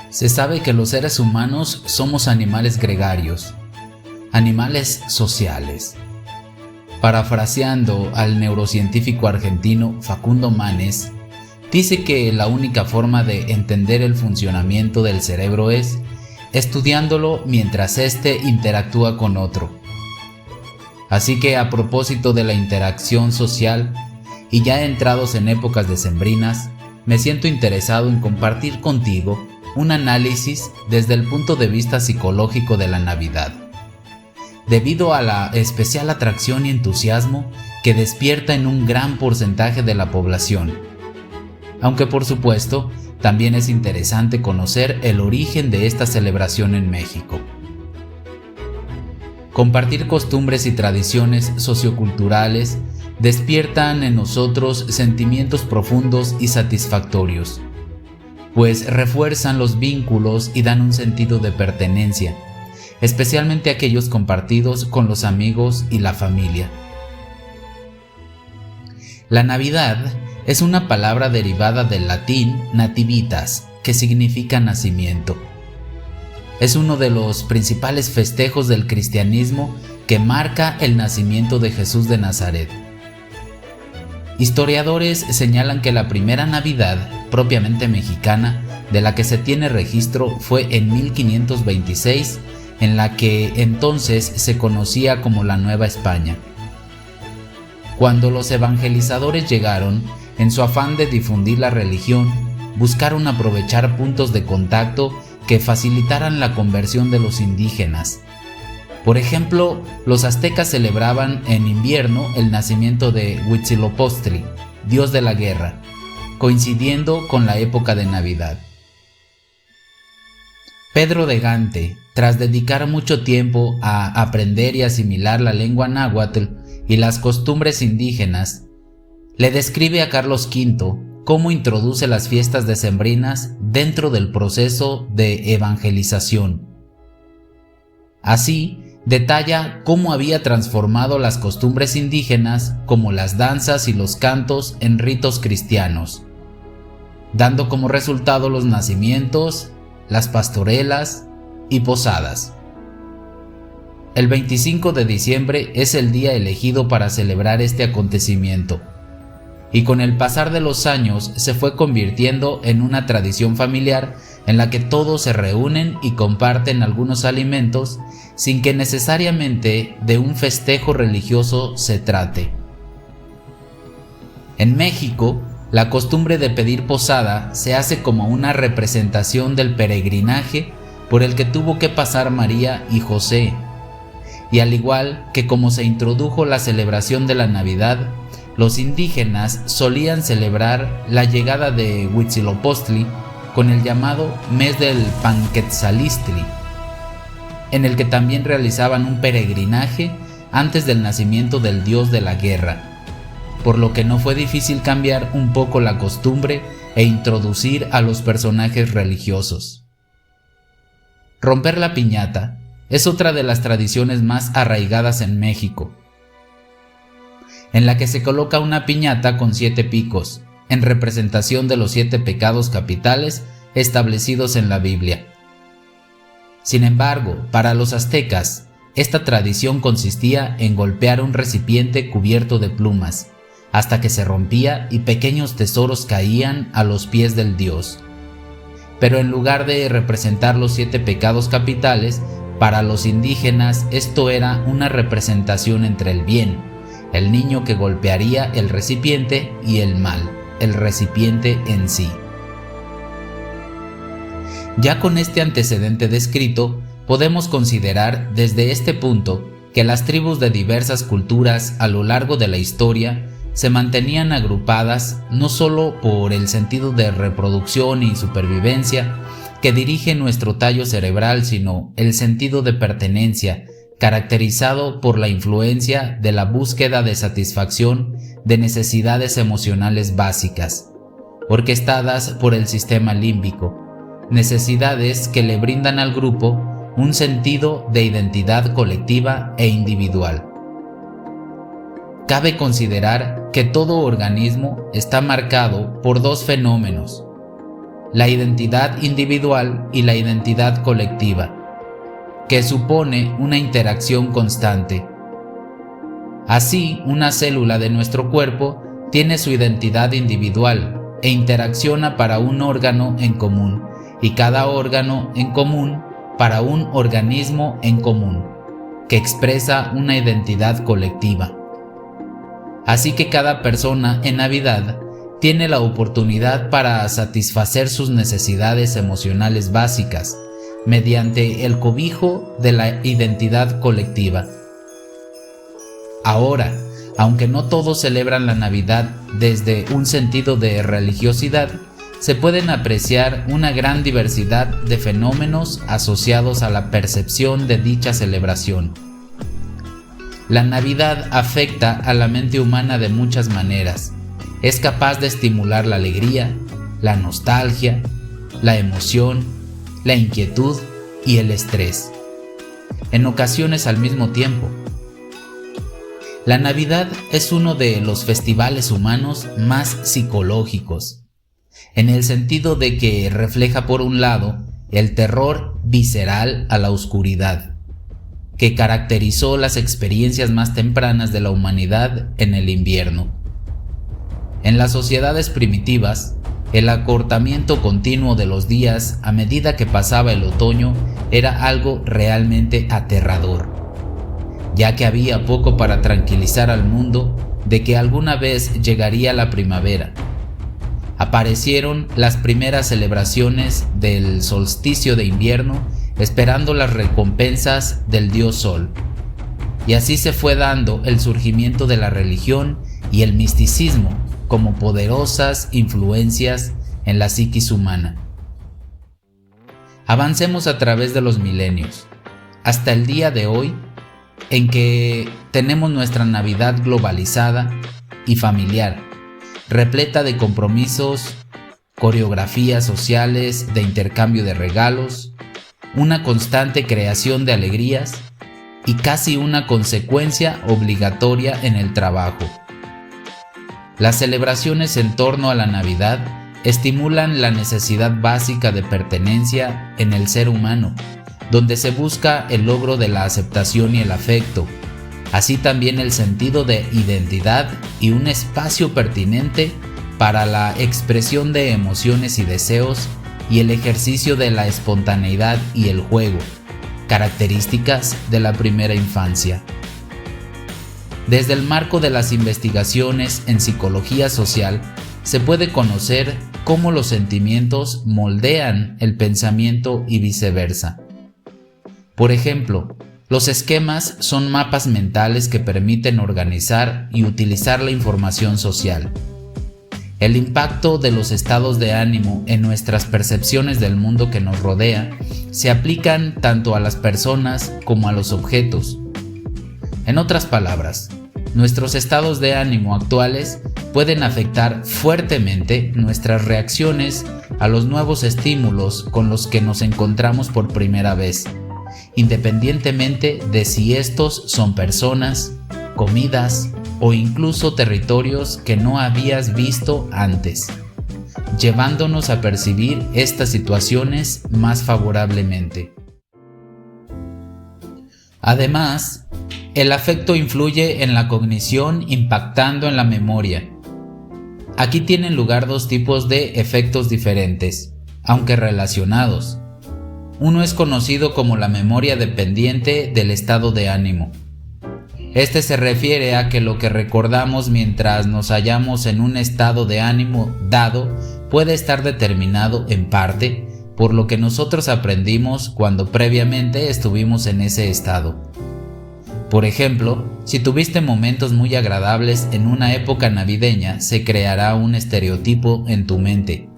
Se sabe que los seres humanos somos animales gregarios, animales sociales. Parafraseando al neurocientífico argentino Facundo Manes, dice que la única forma de entender el funcionamiento del cerebro es estudiándolo mientras éste interactúa con otro. Así que a propósito de la interacción social, y ya entrados en épocas decembrinas, me siento interesado en compartir contigo un análisis desde el punto de vista psicológico de la Navidad, debido a la especial atracción y entusiasmo que despierta en un gran porcentaje de la población. Aunque por supuesto, también es interesante conocer el origen de esta celebración en México. Compartir costumbres y tradiciones socioculturales despiertan en nosotros sentimientos profundos y satisfactorios, pues refuerzan los vínculos y dan un sentido de pertenencia, especialmente aquellos compartidos con los amigos y la familia. La Navidad es una palabra derivada del latín nativitas, que significa nacimiento. Es uno de los principales festejos del cristianismo que marca el nacimiento de Jesús de Nazaret. Historiadores señalan que la primera Navidad, propiamente mexicana, de la que se tiene registro fue en 1526, en la que entonces se conocía como la Nueva España. Cuando los evangelizadores llegaron, en su afán de difundir la religión, buscaron aprovechar puntos de contacto que facilitaran la conversión de los indígenas. Por ejemplo, los aztecas celebraban en invierno el nacimiento de Huitzilopochtli, dios de la guerra, coincidiendo con la época de Navidad. Pedro de Gante, tras dedicar mucho tiempo a aprender y asimilar la lengua náhuatl y las costumbres indígenas, le describe a Carlos V cómo introduce las fiestas decembrinas dentro del proceso de evangelización. Así, detalla cómo había transformado las costumbres indígenas como las danzas y los cantos en ritos cristianos, dando como resultado los nacimientos, las pastorelas y posadas. El 25 de diciembre es el día elegido para celebrar este acontecimiento, y con el pasar de los años se fue convirtiendo en una tradición familiar en la que todos se reúnen y comparten algunos alimentos sin que necesariamente de un festejo religioso se trate. En México, la costumbre de pedir posada se hace como una representación del peregrinaje por el que tuvo que pasar María y José, y al igual que como se introdujo la celebración de la Navidad, los indígenas solían celebrar la llegada de Huitzilopochtli con el llamado mes del Panquetzalistli, en el que también realizaban un peregrinaje antes del nacimiento del dios de la guerra, por lo que no fue difícil cambiar un poco la costumbre e introducir a los personajes religiosos. Romper la piñata es otra de las tradiciones más arraigadas en México, en la que se coloca una piñata con 7 picos, en representación de los 7 pecados capitales establecidos en la Biblia. Sin embargo, para los aztecas, esta tradición consistía en golpear un recipiente cubierto de plumas, hasta que se rompía y pequeños tesoros caían a los pies del dios. Pero en lugar de representar los 7 pecados capitales, para los indígenas esto era una representación entre el bien, el niño que golpearía el recipiente, y el mal, el recipiente en sí. Ya con este antecedente descrito, podemos considerar desde este punto que las tribus de diversas culturas a lo largo de la historia se mantenían agrupadas no solo por el sentido de reproducción y supervivencia que dirige nuestro tallo cerebral, sino el sentido de pertenencia, caracterizado por la influencia de la búsqueda de satisfacción de necesidades emocionales básicas, orquestadas por el sistema límbico, necesidades que le brindan al grupo un sentido de identidad colectiva e individual. Cabe considerar que todo organismo está marcado por 2 fenómenos: la identidad individual y la identidad colectiva, que supone una interacción constante. Así, una célula de nuestro cuerpo tiene su identidad individual e interacciona para un órgano en común, y cada órgano en común para un organismo en común, que expresa una identidad colectiva. Así que cada persona en Navidad tiene la oportunidad para satisfacer sus necesidades emocionales básicas mediante el cobijo de la identidad colectiva. Ahora, aunque no todos celebran la Navidad desde un sentido de religiosidad, se pueden apreciar una gran diversidad de fenómenos asociados a la percepción de dicha celebración. La Navidad afecta a la mente humana de muchas maneras. Es capaz de estimular la alegría, la nostalgia, la emoción, la inquietud y el estrés, en ocasiones al mismo tiempo. La Navidad es uno de los festivales humanos más psicológicos, en el sentido de que refleja por un lado el terror visceral a la oscuridad, que caracterizó las experiencias más tempranas de la humanidad en el invierno. En las sociedades primitivas, el acortamiento continuo de los días a medida que pasaba el otoño era algo realmente aterrador, ya que había poco para tranquilizar al mundo de que alguna vez llegaría la primavera. Aparecieron las primeras celebraciones del solsticio de invierno, esperando las recompensas del dios Sol. Y así se fue dando el surgimiento de la religión y el misticismo como poderosas influencias en la psiquis humana. Avancemos a través de los milenios, hasta el día de hoy, en que tenemos nuestra Navidad globalizada y familiar, repleta de compromisos, coreografías sociales de intercambio de regalos, una constante creación de alegrías y casi una consecuencia obligatoria en el trabajo. Las celebraciones en torno a la Navidad estimulan la necesidad básica de pertenencia en el ser humano, donde se busca el logro de la aceptación y el afecto, así también el sentido de identidad y un espacio pertinente para la expresión de emociones y deseos y el ejercicio de la espontaneidad y el juego, características de la primera infancia. Desde el marco de las investigaciones en psicología social, se puede conocer cómo los sentimientos moldean el pensamiento y viceversa. Por ejemplo, los esquemas son mapas mentales que permiten organizar y utilizar la información social. El impacto de los estados de ánimo en nuestras percepciones del mundo que nos rodea se aplican tanto a las personas como a los objetos. En otras palabras, nuestros estados de ánimo actuales pueden afectar fuertemente nuestras reacciones a los nuevos estímulos con los que nos encontramos por primera vez, independientemente de si estos son personas, comidas o incluso territorios que no habías visto antes, llevándonos a percibir estas situaciones más favorablemente. Además, el afecto influye en la cognición, impactando en la memoria. Aquí tienen lugar dos tipos de efectos diferentes, aunque relacionados. Uno es conocido como la memoria dependiente del estado de ánimo. Este se refiere a que lo que recordamos mientras nos hallamos en un estado de ánimo dado puede estar determinado en parte por lo que nosotros aprendimos cuando previamente estuvimos en ese estado. Por ejemplo, si tuviste momentos muy agradables en una época navideña, se creará un estereotipo en tu mente,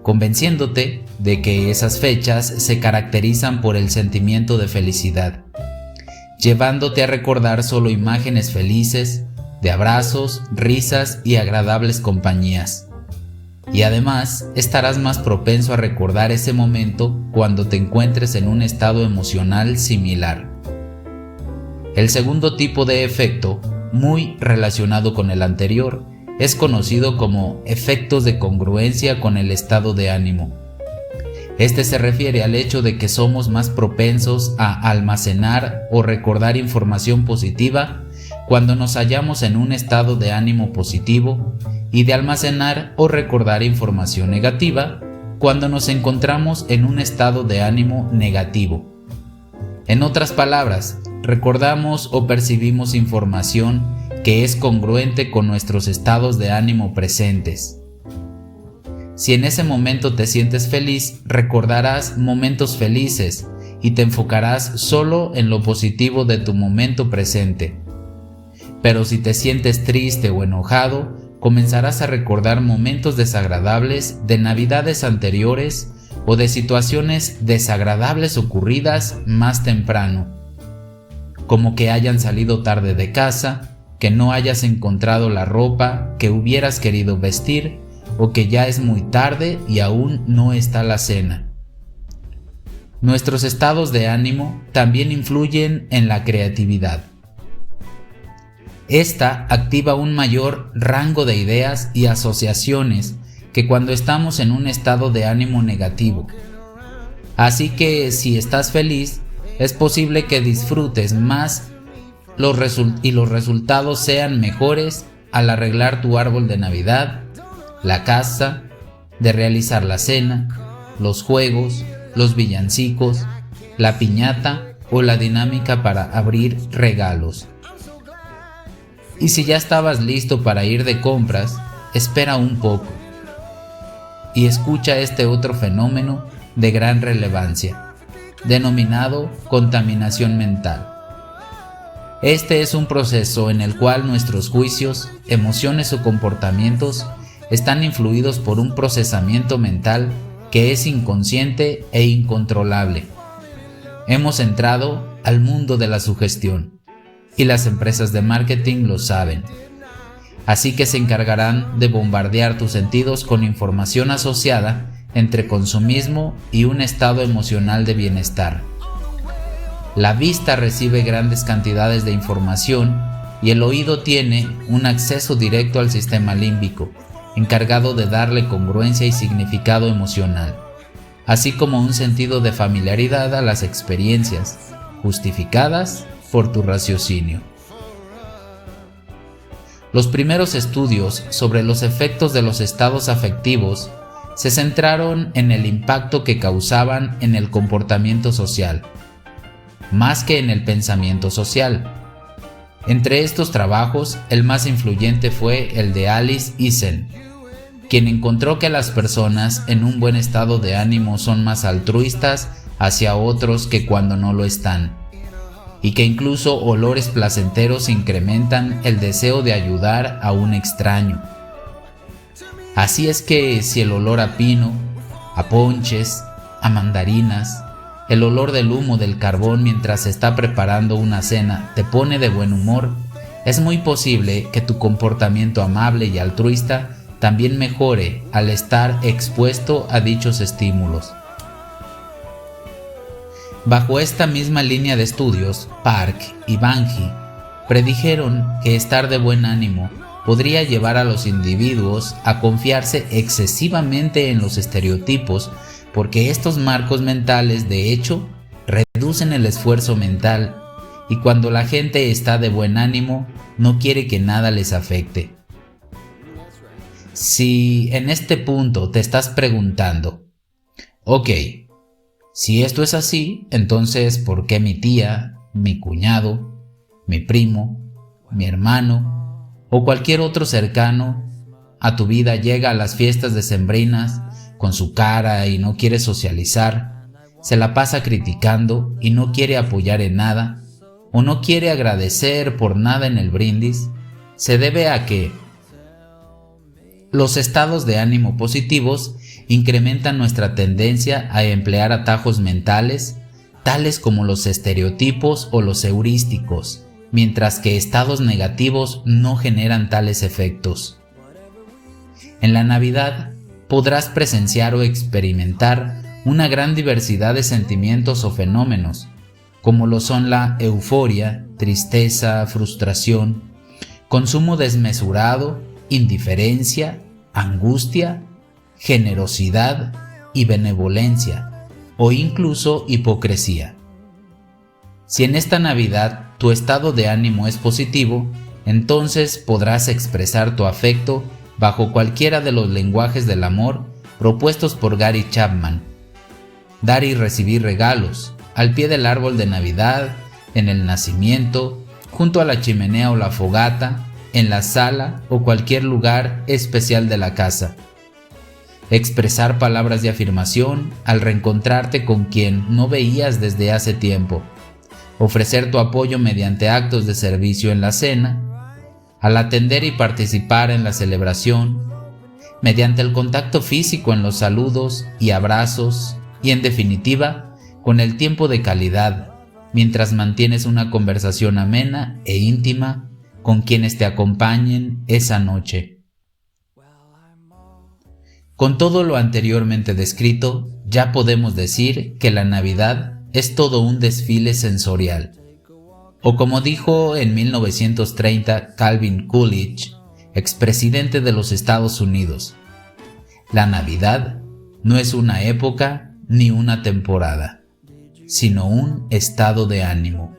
convenciéndote de que esas fechas se caracterizan por el sentimiento de felicidad, llevándote a recordar solo imágenes felices, de abrazos, risas y agradables compañías. Y además, estarás más propenso a recordar ese momento cuando te encuentres en un estado emocional similar. El segundo tipo de efecto, muy relacionado con el anterior, es conocido como efectos de congruencia con el estado de ánimo. Este se refiere al hecho de que somos más propensos a almacenar o recordar información positiva cuando nos hallamos en un estado de ánimo positivo y de almacenar o recordar información negativa cuando nos encontramos en un estado de ánimo negativo. En otras palabras, recordamos o percibimos información que es congruente con nuestros estados de ánimo presentes. Si en ese momento te sientes feliz, recordarás momentos felices y te enfocarás solo en lo positivo de tu momento presente. Pero si te sientes triste o enojado, comenzarás a recordar momentos desagradables de navidades anteriores o de situaciones desagradables ocurridas más temprano, como que hayan salido tarde de casa, que no hayas encontrado la ropa que hubieras querido vestir, o que ya es muy tarde y aún no está la cena. Nuestros estados de ánimo también influyen en la creatividad. Esta activa un mayor rango de ideas y asociaciones que cuando estamos en un estado de ánimo negativo. Así que si estás feliz, es posible que disfrutes más y los resultados sean mejores al arreglar tu árbol de Navidad, la casa, de realizar la cena, los juegos, los villancicos, la piñata o la dinámica para abrir regalos. Y si ya estabas listo para ir de compras, espera un poco y escucha este otro fenómeno de gran relevancia, denominado contaminación mental. Este es un proceso en el cual nuestros juicios, emociones o comportamientos están influidos por un procesamiento mental que es inconsciente e incontrolable. Hemos entrado al mundo de la sugestión y las empresas de marketing lo saben. Así que se encargarán de bombardear tus sentidos con información asociada entre consumismo y un estado emocional de bienestar. La vista recibe grandes cantidades de información y el oído tiene un acceso directo al sistema límbico, encargado de darle congruencia y significado emocional, así como un sentido de familiaridad a las experiencias, justificadas por tu raciocinio. Los primeros estudios sobre los efectos de los estados afectivos se centraron en el impacto que causaban en el comportamiento social, más que en el pensamiento social. Entre estos trabajos, el más influyente fue el de Alice Isen, quien encontró que las personas en un buen estado de ánimo son más altruistas hacia otros que cuando no lo están, y que incluso olores placenteros incrementan el deseo de ayudar a un extraño. Así es que si el olor a pino, a ponches, a mandarinas, el olor del humo del carbón mientras se está preparando una cena te pone de buen humor, es muy posible que tu comportamiento amable y altruista también mejore al estar expuesto a dichos estímulos. Bajo esta misma línea de estudios, Park y Bangi predijeron que estar de buen ánimo podría llevar a los individuos a confiarse excesivamente en los estereotipos, porque estos marcos mentales, de hecho, reducen el esfuerzo mental, y cuando la gente está de buen ánimo, no quiere que nada les afecte. Si en este punto te estás preguntando, ok, si esto es así, entonces ¿por qué mi tía, mi cuñado, mi primo, mi hermano o cualquier otro cercano a tu vida llega a las fiestas decembrinas con su cara y no quiere socializar, se la pasa criticando y no quiere apoyar en nada o no quiere agradecer por nada en el brindis? Se debe a que los estados de ánimo positivos incrementan nuestra tendencia a emplear atajos mentales, tales como los estereotipos o los heurísticos, mientras que estados negativos no generan tales efectos. En la Navidad podrás presenciar o experimentar una gran diversidad de sentimientos o fenómenos, como lo son la euforia, tristeza, frustración, consumo desmesurado, indiferencia, angustia, generosidad y benevolencia, o incluso hipocresía. Si en esta Navidad tu estado de ánimo es positivo, entonces podrás expresar tu afecto bajo cualquiera de los lenguajes del amor propuestos por Gary Chapman. Dar y recibir regalos, al pie del árbol de Navidad, en el nacimiento, junto a la chimenea o la fogata, en la sala o cualquier lugar especial de la casa. Expresar palabras de afirmación al reencontrarte con quien no veías desde hace tiempo. Ofrecer tu apoyo mediante actos de servicio en la cena, al atender y participar en la celebración, mediante el contacto físico en los saludos y abrazos, y en definitiva, con el tiempo de calidad, mientras mantienes una conversación amena e íntima con quienes te acompañen esa noche. Con todo lo anteriormente descrito, ya podemos decir que la Navidad es todo un desfile sensorial. O como dijo en 1930 Calvin Coolidge, expresidente de los Estados Unidos, la Navidad no es una época ni una temporada, sino un estado de ánimo.